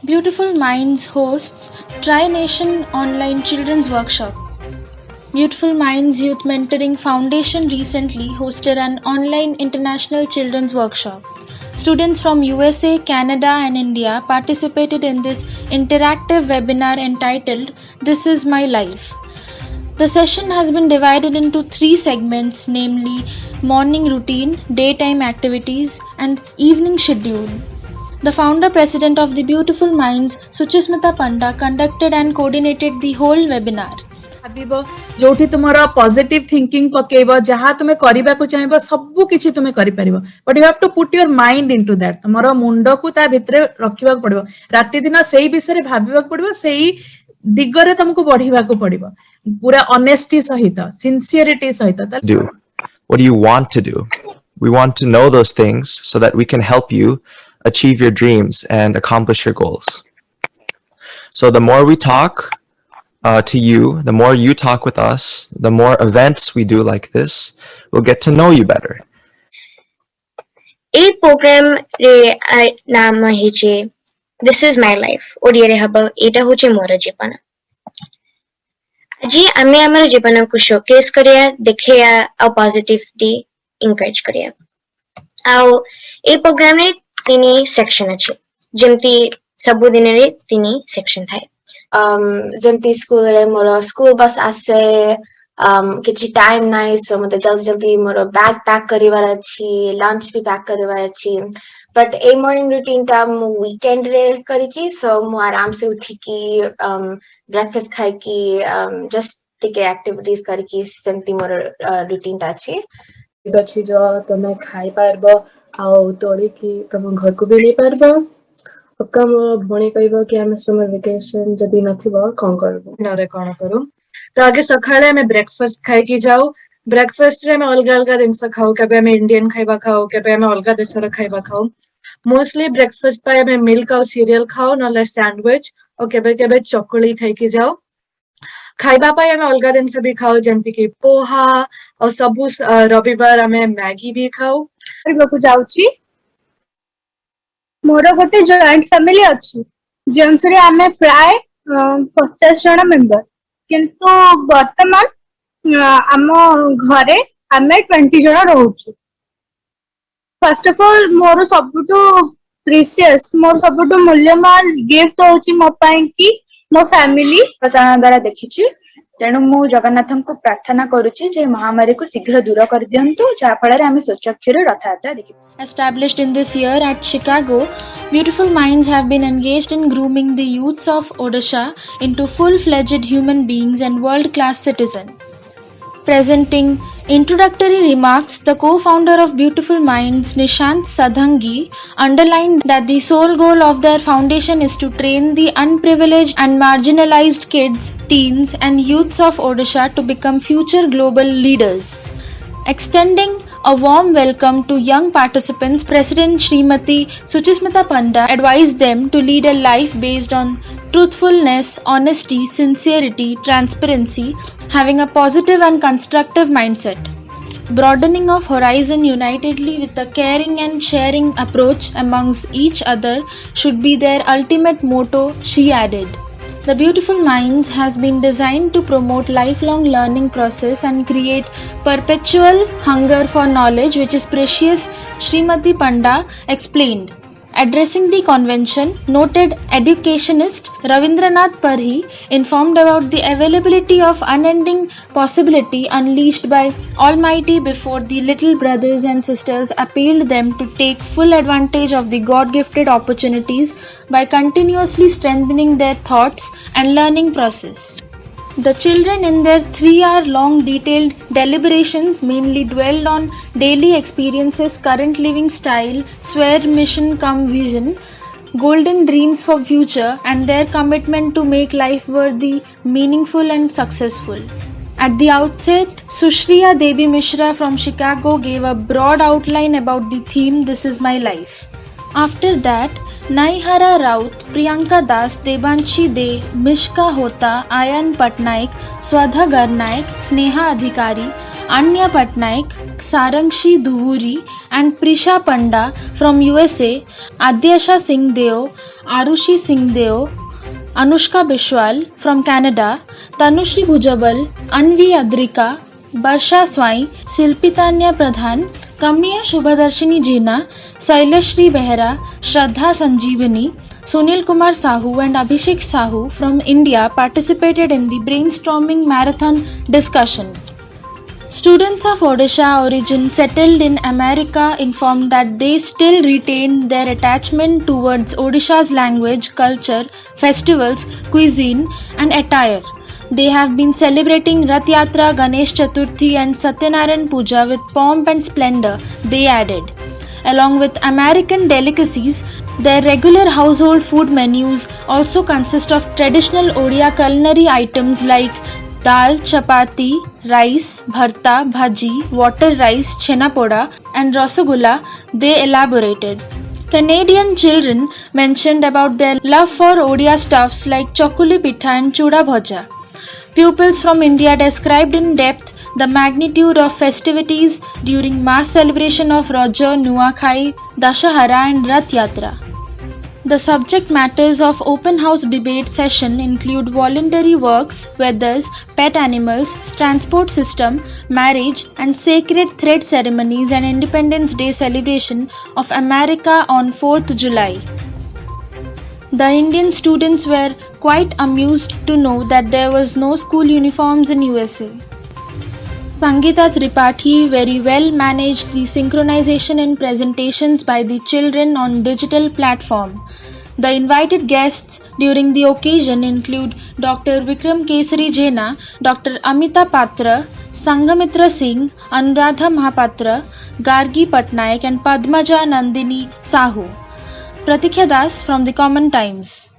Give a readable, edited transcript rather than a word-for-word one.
Beautiful Minds hosts Tri Nation Online Children's Workshop. Beautiful Minds Youth Mentoring Foundation recently hosted an online international children's workshop. Students from USA, Canada, and India participated in this interactive webinar entitled This Is My Life. The session has been divided into 3 segments, namely morning routine, daytime activities, and evening schedule. The founder president of the Beautiful Minds, Suchismita Panda, conducted and coordinated the whole webinar. भाबिबो जोठी तुमरा positive thinking पकेबो जहा तुमे करिबा को चाहेबो सब किछि तुमे करि परिबो but you have to put your mind into that तुमरा मुंडो को ता भितरे रखिबा को पड़िबो राति दिन सेही विषय भाबिबा को पड़िबो सेही दिगरे तुमको बढ़िबा को पड़िबो पूरा ऑनेस्टी सहित सिंसियरिटी सहित do? What do you want to do? We want to know those things so that we can help you achieve your dreams and accomplish your goals. So the more we talk to you, the more you talk with us, the more events we do like this, we'll get to know you better. A program re naam hiche This is my life. Odia रे हबो एटा होचे मोर जीवन. जी आमे हमर जीवन को showcase करिया देखिया आ पॉजिटिविटी एनकरेज करिया. आउ ए प्रोग्राम रे तीनी सेक्शन अछि. जेमती सब दिन रे तीनी सेक्शन थाए. जेमती स्कूल रे मोर स्कूल बस आसे किछि टाइम नाइ सो मते जल्दी जल्दी मोर बैग पैक करिवार अछि लंच भी पैक करिवार अछि बट ए मॉर्निंग रूटीन टा मु वीकेंड रे करिछि सो मु आराम से उठी की ब्रेकफास्ट खाइ की जस्ट टिके एक्टिविटीज करकी सेमती मोर रूटीन टा अछि अछि जो तमे खाइ पारबो आ तोड़ी की तम घर को भी नै पारबो पक्का मो भणी कहबो कि हम समर वेकेशन जदी नथिबो कोन करबो नरे कोन करू तो आगे सखाळे हमें ब्रेकफास्ट खाइ की जाओ ब्रेकफास्ट रे में अलग अलग जिनस खाओ कबे हमें इंडियन खाइबा खाओ कबे हमें अलग देशर खाइबा खाओ मोस्टली ब्रेकफास्ट पाए हमें मिल्क और सीरियल खाओ नले सैंडविच और कबे कबे चॉकलेट खाइ की जाओ खाइबा पाए हमें अलग दिन से भी खाओ जंती की पोहा और सबु रविवार हमें मैगी भी खाओ को जाउची मोर गोटे जॉइंट फैमिली अछि जेंसरे हमें प्राय 50 जन मेंबर किंतु वर्तमान आम घरे आमे 20 जन रहउछु. फर्स्ट ऑफ ऑल मोर सबुटो प्रीशियस मोर सबुटो मूल्यवान गिफ्ट होची मो पई की मो फैमिली प्रसारण द्वारा देखिछि तेणु मु जगन्नाथन को प्रार्थना करूछि जे महामारी को शीघ्र दूर कर दियंतु जा फଳରେ ଆମେ ସ୍ୱଚ୍ଛକ୍ଷରେ ରଥଯାତ୍ରା ଦେଖିବୁ. Established in this year at Chicago, Beautiful Minds have been engaged in grooming the youths of Odisha into full-fledged human beings and world-class citizens. Presenting introductory remarks, the co-founder of Beautiful Minds, Nishant Sadhangi, underlined that the sole goal of their foundation is to train the unprivileged and marginalized kids, teens, and youths of Odisha to become future global leaders. Extending a warm welcome to young participants, President Srimati Suchismita Panda advised them to lead a life based on truthfulness, honesty, sincerity, transparency, having a positive and constructive mindset. Broadening of horizon unitedly with a caring and sharing approach amongst each other should be their ultimate motto, she added. The Beautiful Minds has been designed to promote lifelong learning process and create perpetual hunger for knowledge which is precious, Srimati Panda explained. Addressing the convention, noted educationist Ravindranath Parhi informed about the availability of unending possibility unleashed by Almighty before the little brothers and sisters appealed them to take full advantage of the God-gifted opportunities by continuously strengthening their thoughts and learning process. The children in their 3-hour-long detailed deliberations mainly dwelled on daily experiences, current living style, swear mission come vision, golden dreams for future and their commitment to make life worthy, meaningful and successful. At the outset, Sushriya Devi Mishra from Chicago gave a broad outline about the theme This Is My Life. After that, Naihara Raut, Priyanka Das, Debanshi De, Mishka Hota, Ayan Patnaik, Swadha Garnaik, Sneha Adhikari, Anya Patnaik, Sarangshi Duvuri, and Prisha Panda from USA, Adyasha Singh Deo, Arushi Singh Deo, Anushka Bishwal from Canada, Tanushri Bhujabal, Anvi Adrika, Barsha Swai, Silpitanya Pradhan, Kamiya Shubhadarshini Jina, Sailashri Behra, Shraddha Sanjeevani, Sunil Kumar Sahu and Abhishek Sahu from India participated in the brainstorming marathon discussion. Students of Odisha origin settled in America informed that they still retain their attachment towards Odisha's language, culture, festivals, cuisine, and attire. They have been celebrating Rath Yatra, Ganesh Chaturthi, and Satyanarayan Puja with pomp and splendor, they added. Along with American delicacies, their regular household food menus also consist of traditional Odia culinary items like dal, chapati, rice, bharta, bhaji, water rice, chena poda, and rasagulla, they elaborated. Canadian children mentioned about their love for Odia stuffs like chokuli pitha and chuda bhaja. Pupils from India described in depth the magnitude of festivities during mass celebration of Raja, Nuakhai, Dashahara, and Rath Yatra. The subject matters of open house debate session include voluntary works, weathers, pet animals, transport system, marriage, and sacred thread ceremonies and Independence Day celebration of America on 4th July. The Indian students were quite amused to know that there was no school uniforms in USA. Sangeeta Tripathi very well managed the synchronization and presentations by the children on digital platform. The invited guests during the occasion include Dr. Vikram Kesari Jaina, Dr. Amita Patra, Sangamitra Singh, Anuradha Mahapatra, Gargi Patnaik and Padmaja Nandini Sahu. Pratikya Das from the Common Times.